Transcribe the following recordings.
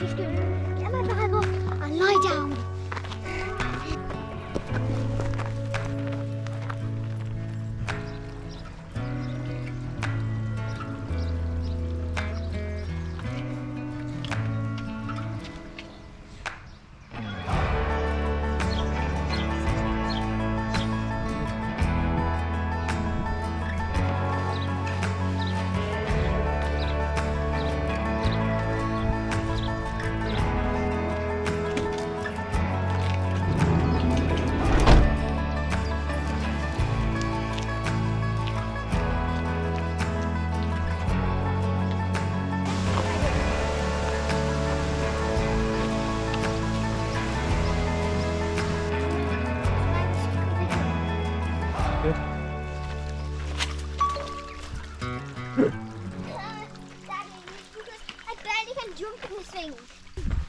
just going to get my bag off and lie down.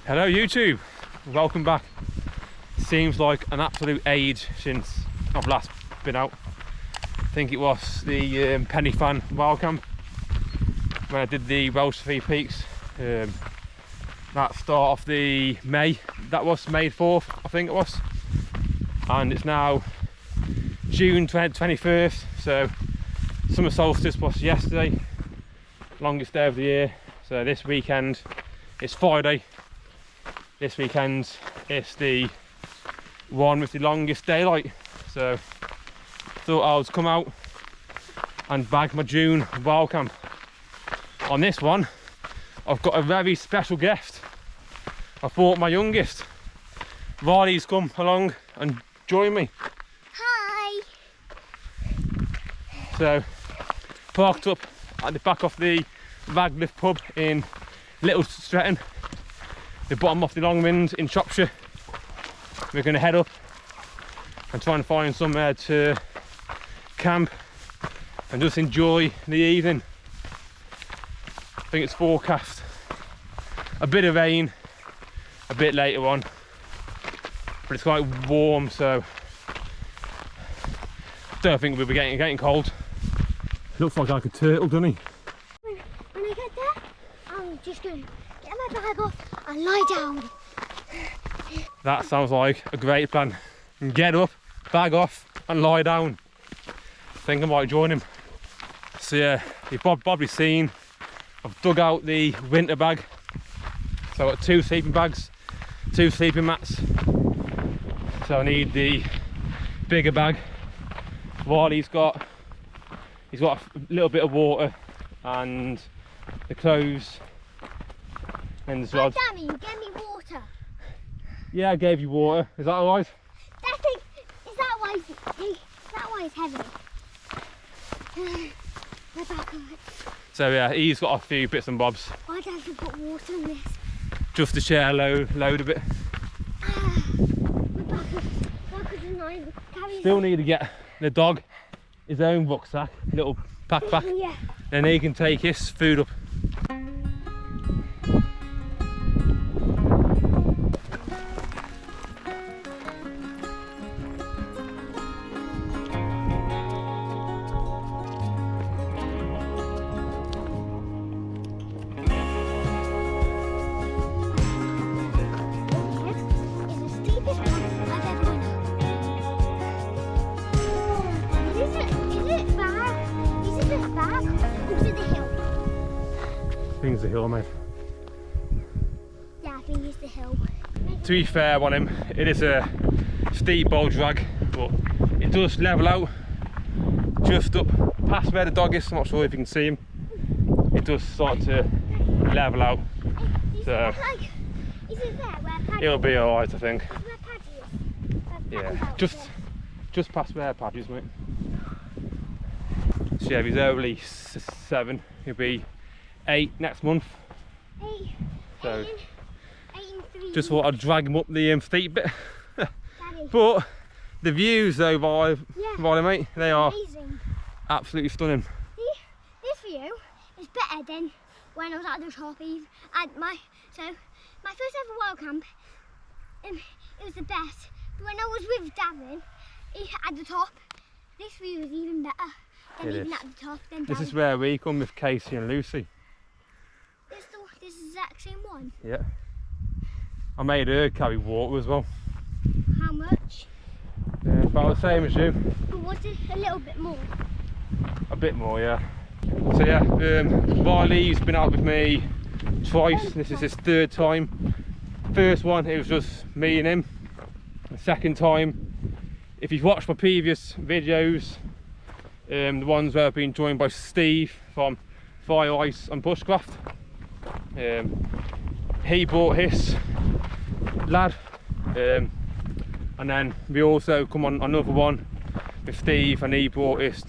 Hello YouTube, welcome back. Seems like an absolute age since I've last been out. I think it was the Penny Fan Wild Camp when I did the Welsh 3 Peaks. That start of the May, that was May 4th I think it was, and it's now June 21st, so summer solstice was yesterday, longest day of the year. So this weekend, it's Friday. This weekend it's the one with the longest daylight, so thought I would come out and bag my June wild camp. On this one I've got a very special guest. I brought my youngest. Riley's come along and join me. Hi! So parked up at the back of the Radcliffe pub in Little Stretton, the bottom of the Long Mynd in Shropshire. We're going to head up and try and find somewhere to camp and just enjoy the evening. I think it's forecast a bit of rain a bit later on, but it's quite warm, so I don't think we'll be getting cold. Looks like a turtle, doesn't he? When I get there, I'm just going to get my bag off and lie down. That sounds like a great plan. Get up, bag off and lie down. I think I might join him. So yeah, you've probably seen I've dug out the winter bag. So I've got 2 sleeping bags, 2 sleeping mats. So I need the bigger bag. While he's got a little bit of water and the clothes. And as well. Dammy, you gave me water. Yeah, I gave you water. Is that alright? Is that why it's heavy? My back on it. So yeah, he's got a few bits and bobs. Why don't you put water in this? Just to share load a bit. My back is annoying. Still need to get the dog his own rucksack, little backpack. Yeah. Then he can take his food up. I think it's the hill, mate. Yeah, I think it's the hill. To be fair on him, it is a steep bowl drag, but it does level out just up past where the dog is. I'm not sure if you can see him. It does start to level out. So is it there where Paddy it'll be alright, I think. where Paddy is? Yeah, just past where Paddy is, mate. So yeah, he's only 7. He'll be 8 next month. 8. So 8 and 3. just thought I'd drag him up the steep bit. Daddy. But the views though, Riley, mate, they are amazing. absolutely stunning. This view is better than when I was at the top. My first ever wild camp, it was the best. But when I was with Davin at the top, this view is even better than It even is. at the top. Than This Davin. is where we come with Casey and Lucy. This is the exact same one. Yeah. I made her carry water as well. How much? About the same as you. But was it a little bit more? A bit more, yeah. So yeah, Riley's been out with me twice. This is his third time. First one, it was just me and him. The second time, if you've watched my previous videos, the ones where I've been joined by Steve from Fire Ice and Bushcraft, he brought his lad, and then we also come on another one with Steve, and he brought his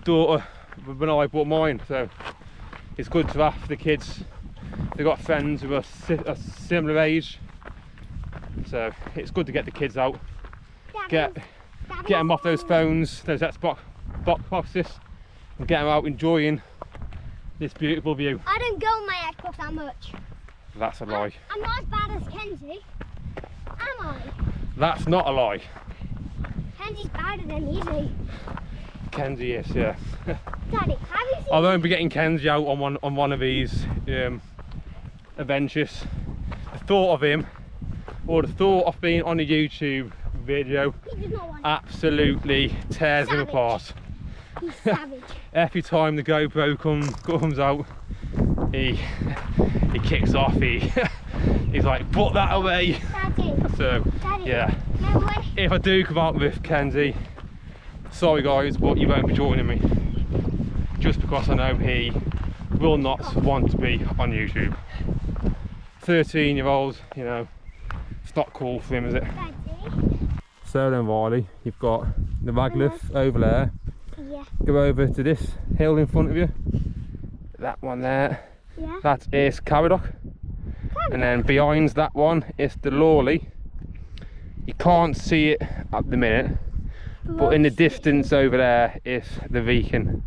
daughter when I brought mine. So it's good to have the kids. They've got friends who are a similar age, so it's good to get the kids out, get them off those phones, those Xbox boxes, and get them out enjoying this beautiful view. I don't go on my Xbox that much. That's a lie. I'm not as bad as Kenzie, am I? That's not a lie. Kenzie's better than me, isn't he? Kenzie is, yeah. Daddy, have you seen? I won't be getting Kenzie out on one of these adventures. The thought of him, or the thought of being on a YouTube video, He does not want absolutely tears him apart. He's savage. Every time the GoPro comes out, he kicks off. He's like, put that away. Daddy. So Daddy. yeah, Remember when? if I do come out with Kenzie, sorry guys, but you won't be joining me, just because I know he will not want to be on YouTube. 13-year-old, you know, it's not cool for him, is it? Daddy. So then Riley, you've got the Maglith over there. Yeah. Go over to this hill in front of you. That one there. Yeah. That is Caradoc. And then behind that one is the Lawley. You can't see it at the minute, but in the distance over there is the Viken.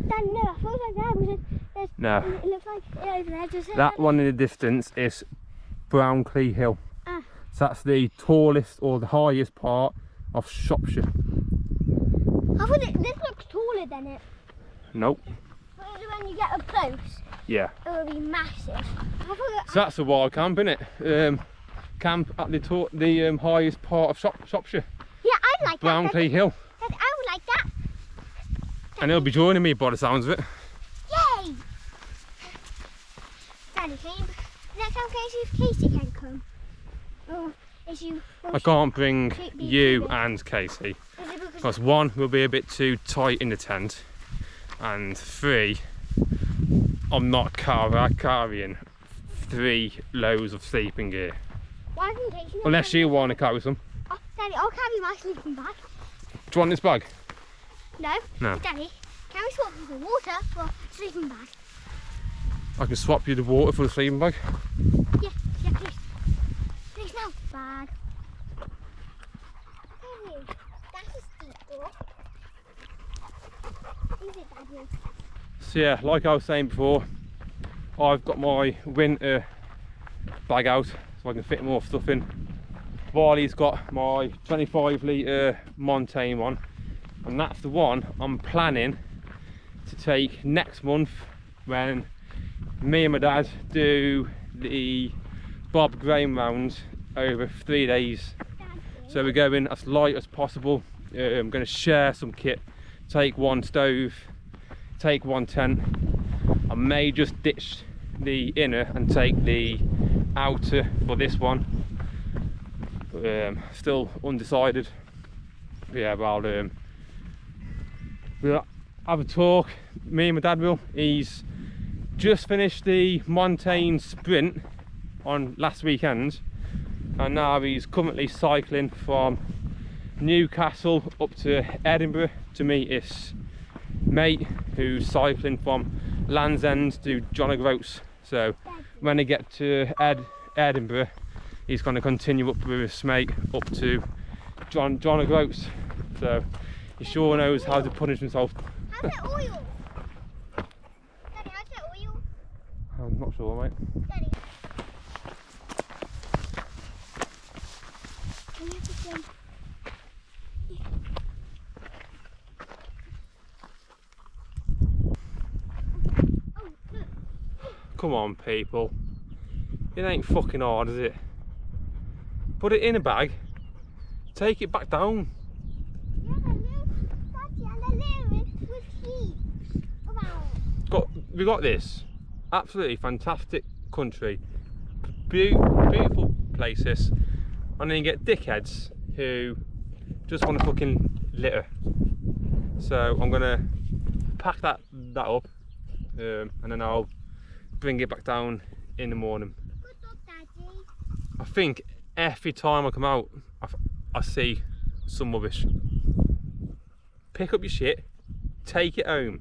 Dad, no, I thought like that was it. No. It looks like over there. Does it? That one in the distance is Brownclea Hill. Ah. So that's the tallest or the highest part of Shropshire. I thought this looks taller than it. Nope. But when you get up close, Yeah. it will be massive. I thought So that's a wild camp, isn't it? Camp at the highest part of Shropshire. yeah, I'd like that. Brownclea Hill. Dad, I would like that. And he'll be joining me by the sounds of it. Yay! Daddy, can you, next time can you see if Casey can come? Or is you? I can't bring Should be you covered. and Casey. Is it because Because one, will be a bit too tight in the tent. And three, I'm not carrying 3 loads of sleeping gear. why isn't Casey? not Unless coming? you want to carry some. Oh, Daddy, I'll carry my sleeping bag. Do you want this bag? No. No. Daddy, can we swap the water for sleeping bag? I can swap you the water for the sleeping bag. Yeah, please. Please now. Bag. Daddy, that's a steep door. Is it, Daddy? So yeah, like I was saying before, I've got my winter bag out so I can fit more stuff in. Wiley's got my 25 litre Montaigne one, and that's the one I'm planning to take next month when me and my dad do the Bob Graham round over 3 days. Daddy. So we're going as light as possible. I'm going to share some kit, take one stove, take one tent. I may just ditch the inner and take the outer for this one. Still undecided. But yeah, we'll have a talk. Me and my dad will. He's just finished the Montaigne sprint on last weekend, and now he's currently cycling from Newcastle up to Edinburgh to meet his mate who's cycling from Land's End to John O'Groats. So when they get to Edinburgh, he's going to continue up with his mate up to John O'Groats. So he sure knows how to punish himself. How's that oil? Daddy, how's that oil? I'm not sure, mate. Daddy. Can you have this one? Oh, look. Come on, people. It ain't fucking hard, is it? Put it in a bag, take it back down. Yeah, they're moving, Daddy, and they're moving with sheep around. We got this absolutely fantastic country, beautiful places, and then you get dickheads who just want to fucking litter. So I'm gonna pack that up, and then I'll bring it back down in the morning. Good luck, Daddy. I think every time I come out, I see some rubbish. Pick up your shit, take it home,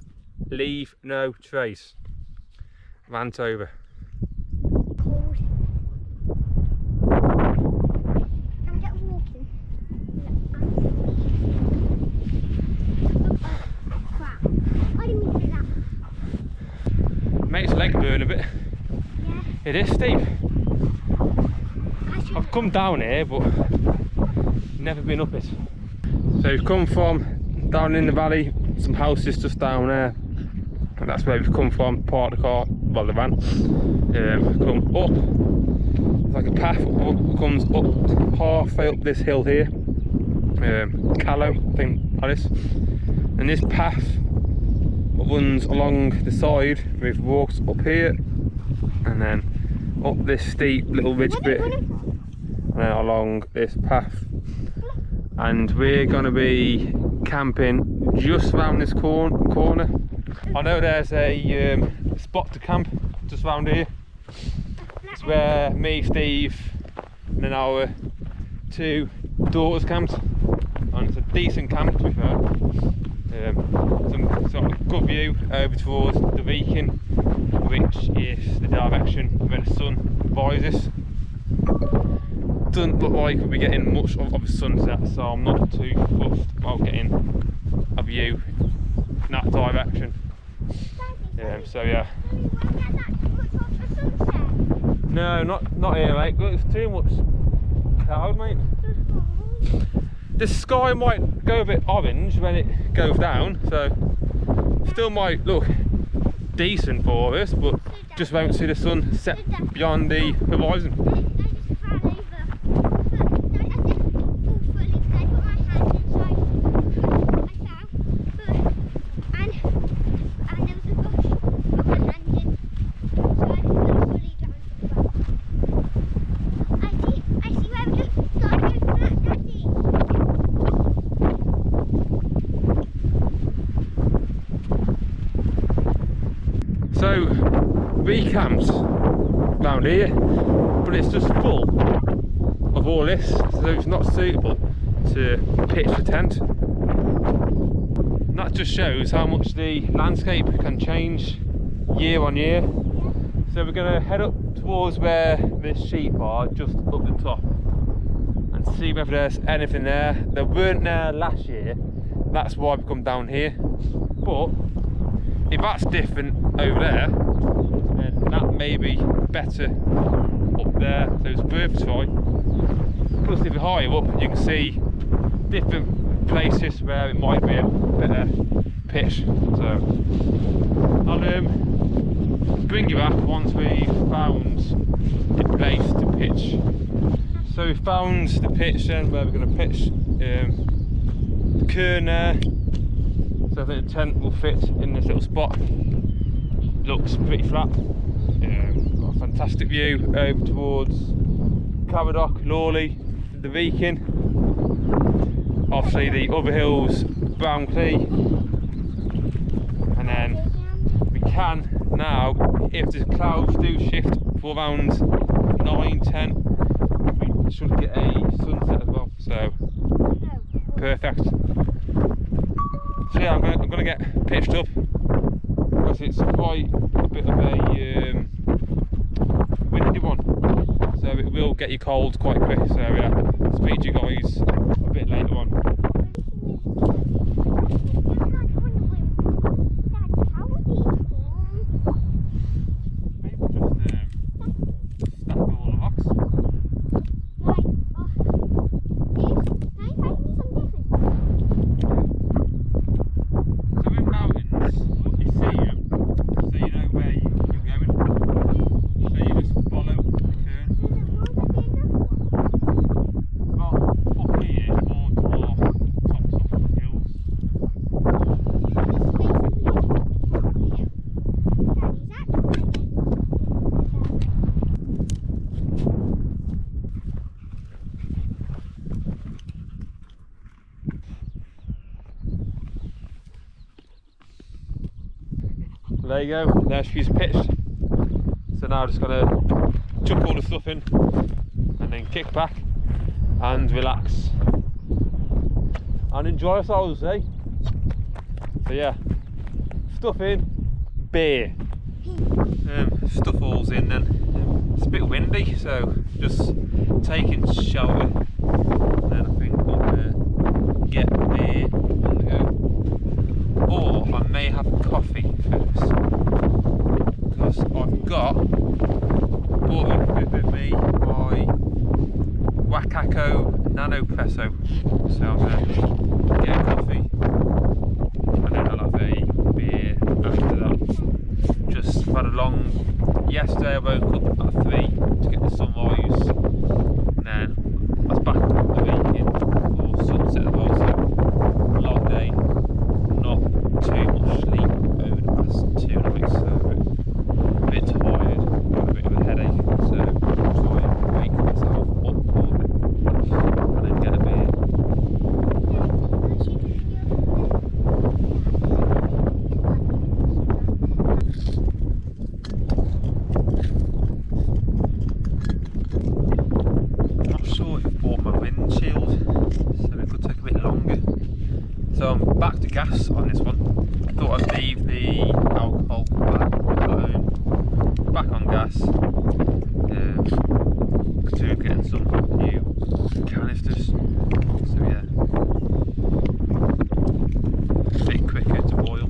leave no trace. Rant over. Cold. I'm getting walking. Crap. I didn't mean to do that. Mate's leg burn a bit. Yeah. It is steep. I've come down here but never been up it. So we've come from down in the valley, some houses just down there. And that's where we've come from, parked the car, well the van. Come up, it's like a path comes up halfway up this hill here. Callow, I think that is. And this path runs along the side with walks up here and then up this steep little ridge bit and then along this path. And we're going to be camping just around this corner. I know there's a spot to camp just around here. It's where me, Steve and then our two daughters camped, and it's a decent camp to be fair. Some sort of good view over towards the Beacon, which is the direction where the sun rises. Doesn't look like we'll be getting much of a sunset, so I'm not too fussed about getting a view in that direction. So yeah. No, not here, mate. It's too much cloud, mate. The sky might go a bit orange when it goes down, so still might look decent for us, but just won't see the sun set beyond the horizon. So we camped round here, but it's just full of all this, so it's not suitable to pitch the tent. And that just shows how much the landscape can change year on year. So we're going to head up towards where the sheep are, just up the top, and see whether there's anything there. They weren't there last year, that's why we've come down here. But if that's different over there, then that may be better up there, so it's worth a try. Plus if you're higher up, you can see different places where it might be a better pitch. So I'll bring you back once we've found the place to pitch. So we've found the pitch then, where we're going to pitch the cairn there. So I think the tent will fit in this little spot. Looks pretty flat. Got a fantastic view over towards Caradoc, Lawley, the Beacon. Obviously the other hills, Brownlee. And then we can now, if the clouds do shift for around 9, 10, we should get a sunset as well. So perfect. So yeah, I'm gonna get pitched up because it's quite a bit of a windy one, so it will get you cold quite quick. So yeah, speak to you guys a bit later on. there you go, there she's pitched. So now just gotta chuck all the stuff in and then kick back and relax and enjoy ourselves, eh? So yeah, stuff in, beer. Stuff all's in then. It's a bit windy, so just taking shelter. And then I think I'll get beer on the go. Or I may have coffee first. Because I've brought with me my Wakako Nano Presso. So I'm going to get a coffee and then I'll have a beer after that. Just had a long, yesterday I woke up at 3 to get the sunrise, and then I was back the weekend for sunset as well, so long day, not too much sleep over the past 2 nights, so a bit tired, got a bit of a headache, so I'll try and wake myself up for a bit, and then get a beer. So I'm back to gas on this one. I thought I'd leave the alcohol back at home. Back on gas. To getting some new canisters. So yeah. A bit quicker to boil.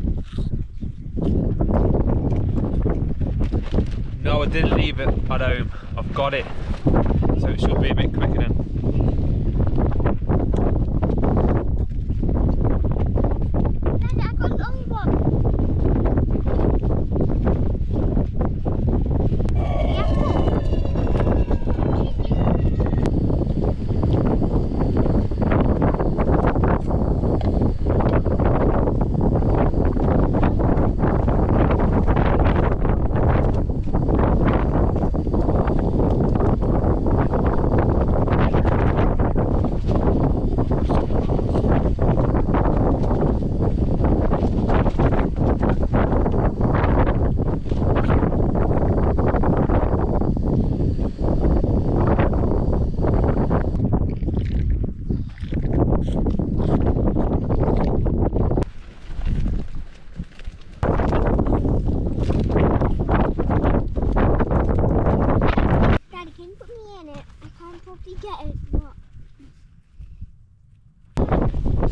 No, I didn't leave it at home. I've got it. So it should be a bit quicker then.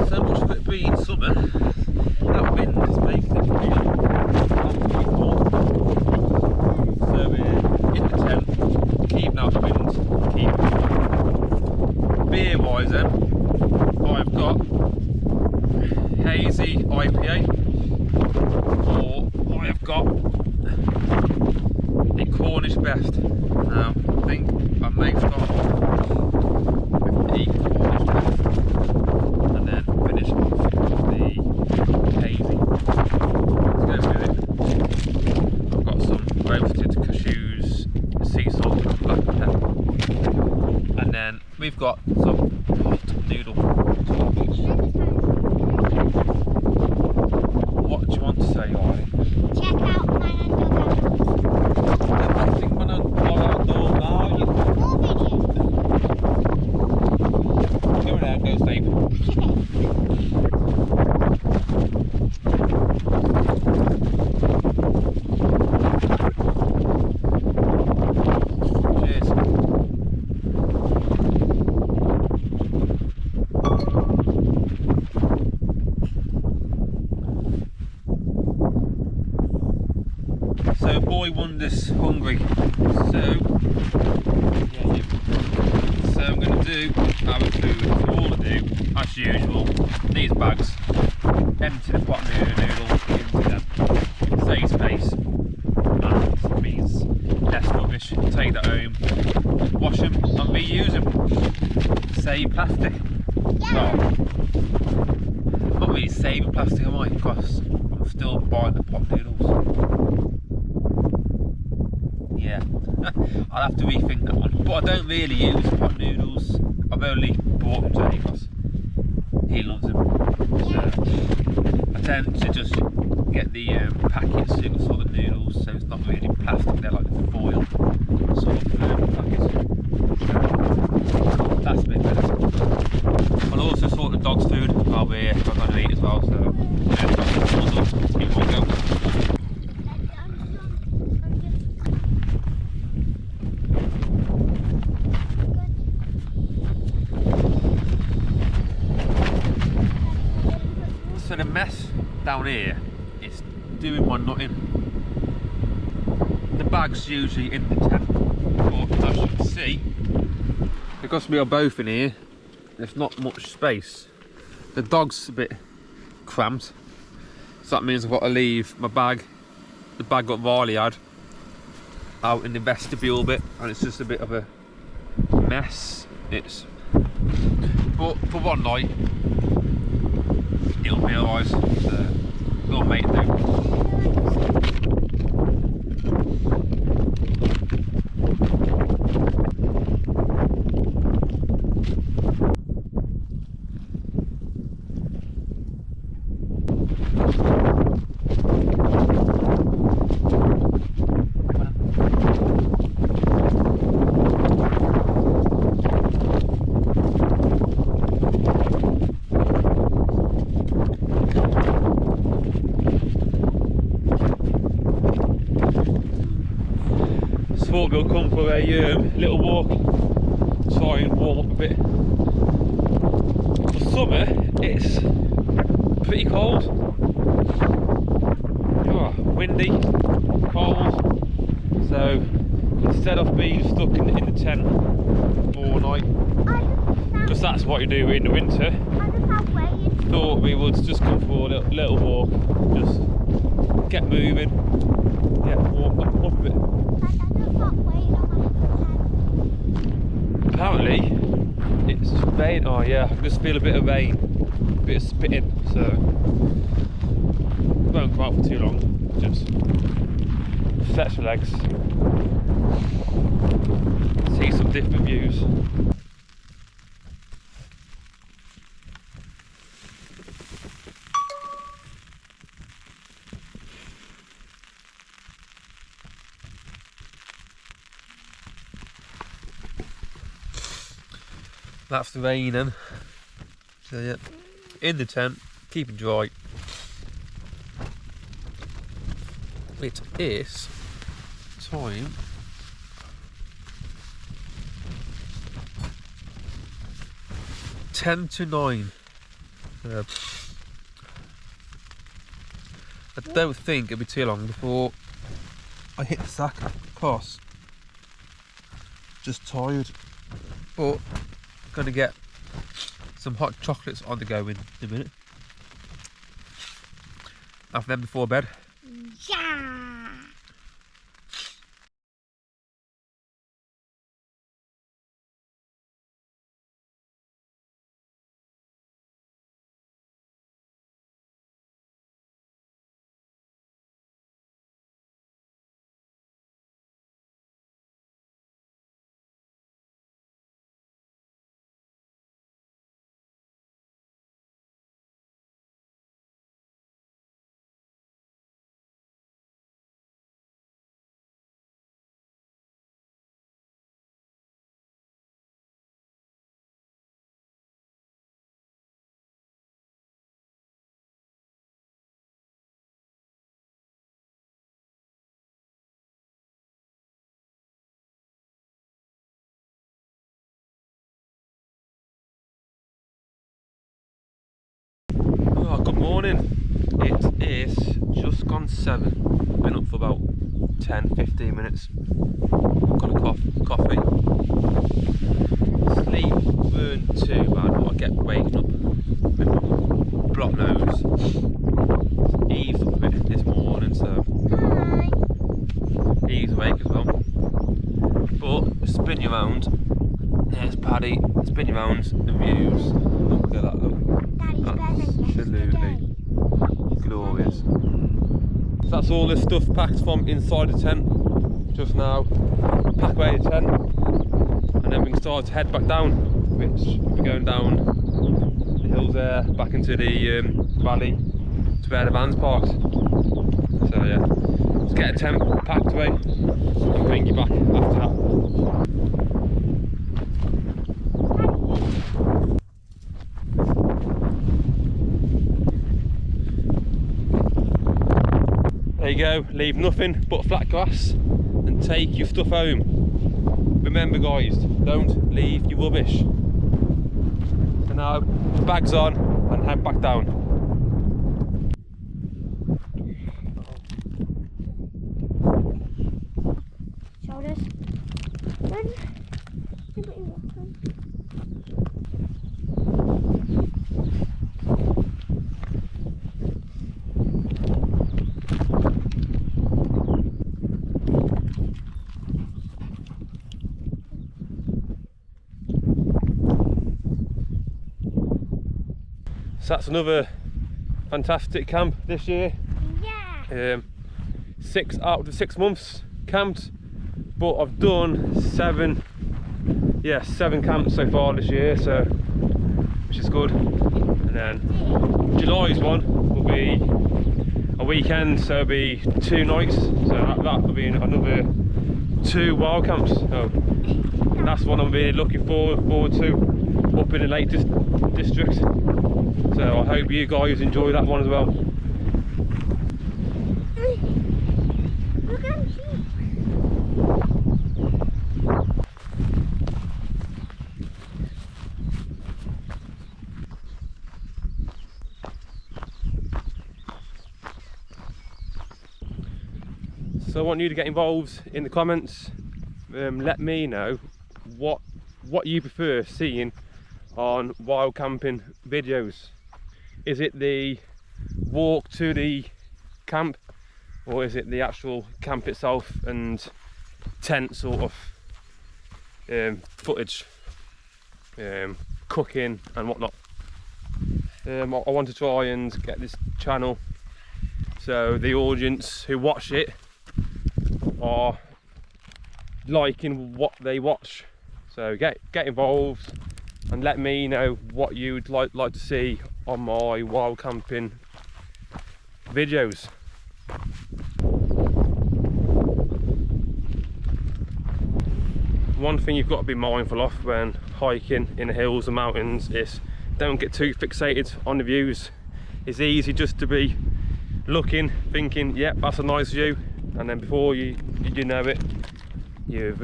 So much for it being summer, that wind is making it absolutely cold. So we're in the tent, keeping out the wind, keeping warm. Beer wise then, I've got hazy IPA, or I've got a Cornish Best. Now I think I may start with the Cornish Best and then finish off the hazy to go with it. I've got some roasted cashews, sea salt and black pepper, and then we've got some hot noodle. What do you want to say, Ollie? Check out my underwear. I think when I'm outdoors now, you More videos. go there, go Steve. Cheers. So boy wonders hungry. So I'm going to do our food. So all I do, as usual, these bags, empty the pot noodle into them, save space, and means less rubbish. Take that home, wash them and reuse them. Save plastic. Yeah. Well, I'm not really saving plastic, am I? Because I'm still buying the pot noodles. Yeah, I'll have to rethink that one. But I don't really use pot noodles. I've only bought them today because he loves them. So I tend to just get the packets, so you've got sort of noodles, so it's not really plastic, they're like the foil sort of packets. That's a bit better. I'll also sort the dog's food while we're going to eat as well, so yeah, keep on going. So the mess down here is doing my nutting. The bag's usually in the tent, but as you can see, because we are both in here, there's not much space. The dog's a bit cramped, so that means I've got to leave my bag, the bag that Riley had, out in the vestibule bit, and it's just a bit of a mess. But for one night, it'll be alright, so we'll make it do. Thought we'll come for a little walk, try and warm up a bit. For summer, it's pretty cold. Oh, windy, cold. So instead of being stuck in the tent all night, because that's what you do in the winter, thought we would just come for a little walk, just get moving, get warmed up a bit. Apparently it's rain. Oh yeah, I can just feel a bit of rain, a bit of spitting, so it won't come out for too long. Just stretch your legs, see some different views. That's the rain then. So yeah, in the tent, keeping dry. It is time ten to 9. I don't think it'll be too long before I hit the sack, because just tired, but gonna get some hot chocolates on the go in a minute. Have them before bed. Yeah. Good morning. It is just gone 7. Been up for about 10-15 minutes. Got a coffee. Sleep weren't too bad, but I get waking up with my block nose. Eve's up a bit this morning, so Eve's awake as well. But spin you round. There's Paddy. Spin you round the views. Look at that, look. Absolutely glorious. So that's all this stuff packed from inside the tent just now. Pack away the tent, and then we can start to head back down, which we're going down the hills there, back into the valley, to where the van's parked. So yeah, let's get a tent packed away and bring you back after that. There you go, leave nothing but flat grass and take your stuff home. Remember guys, don't leave your rubbish. So now, bags on and head back down. Shoulders. So that's another fantastic camp this year. Yeah. 6 out of the 6 months camped, but I've done 7 camps so far this year, so which is good. And then July's one will be a weekend, so it'll be 2 nights, so that will be another 2 wild camps. So that's one I'm really looking forward to up in the Lake District. So I hope you guys enjoy that one as well. Look at sheep. So I want you to get involved in the comments. Let me know what you prefer seeing on wild camping videos. Is it the walk to the camp, or is it the actual camp itself and tent sort of footage, cooking and whatnot? I want to try and get this channel so the audience who watch it are liking what they watch. So get involved and let me know what you'd like to see on my wild camping videos. One thing you've got to be mindful of when hiking in the hills and mountains is don't get too fixated on the views. It's easy just to be looking, thinking, yep, that's a nice view, and then before you know it, you've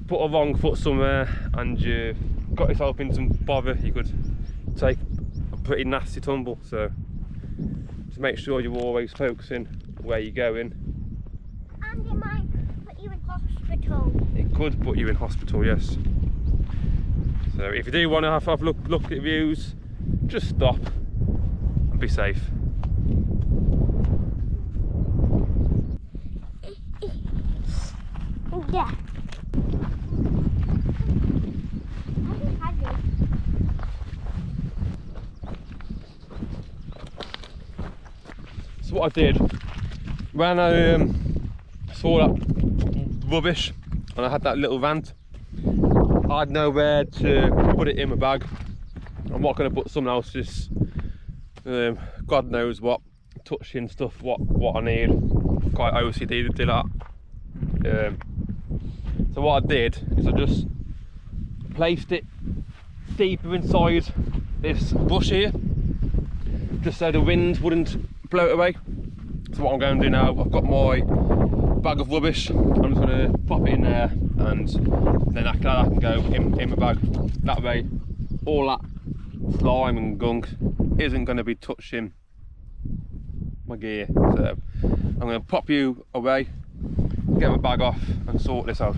put a wrong foot somewhere and you've got yourself in some bother. You could take a pretty nasty tumble. So just make sure you're always focusing where you're going. And it might put you in hospital. It could put you in hospital, yes. So if you do want to have a look at the views, just stop and be safe. Yeah. So what I did when I saw that rubbish and I had that little rant, I had nowhere to put it in my bag. I'm not going to put someone else's God knows what touching stuff what I need. Quite OCD to do that. So what I did is I just placed it deeper inside this bush here, just so the wind wouldn't blow it away. So what I'm going to do now, I've got my bag of rubbish, I'm just going to pop it in there, and then after that I can go in my bag. That way all that slime and gunk isn't going to be touching my gear. So I'm going to pop you away, get my bag off and sort this out.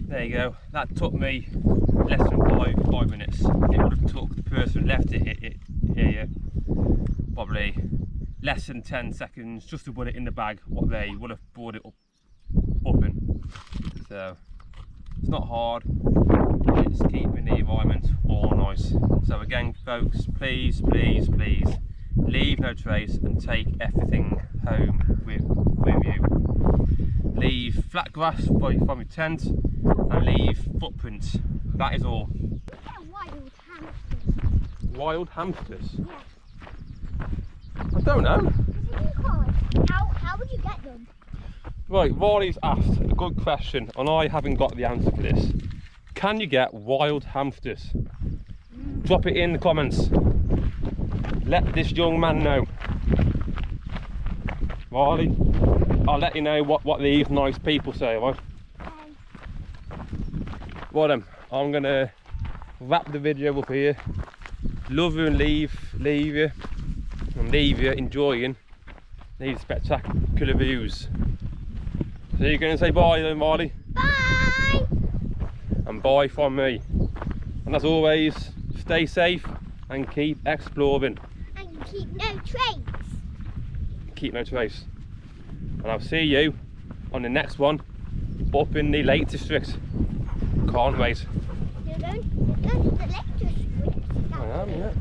There you go, that took me less than five minutes. It would have took the person who left it here probably less than 10 seconds just to put it in the bag, what they would have brought it up in. So it's not hard. it's keeping the environment all nice. So again folks, please, please, please leave no trace and take everything home with you. Leave flat grass from your tent and leave footprints. That is all. Wild hamsters. Wild hamsters? Yeah. I don't know. How would you get them? Right, Riley's asked a good question and I haven't got the answer for this. Can you get wild hamsters? Drop it in the comments. Let this young man know. Riley, I'll let you know what these nice people say, right? Right then, I'm gonna wrap the video up here. Love you and leave you enjoying these spectacular views. So you're gonna say bye then, Riley? Bye! And bye from me. And as always, stay safe and keep exploring. And keep no trace. Keep no trace. And I'll see you on the next one up in the Lake District. Can't wait. You're going to the Lake District. I am, yeah.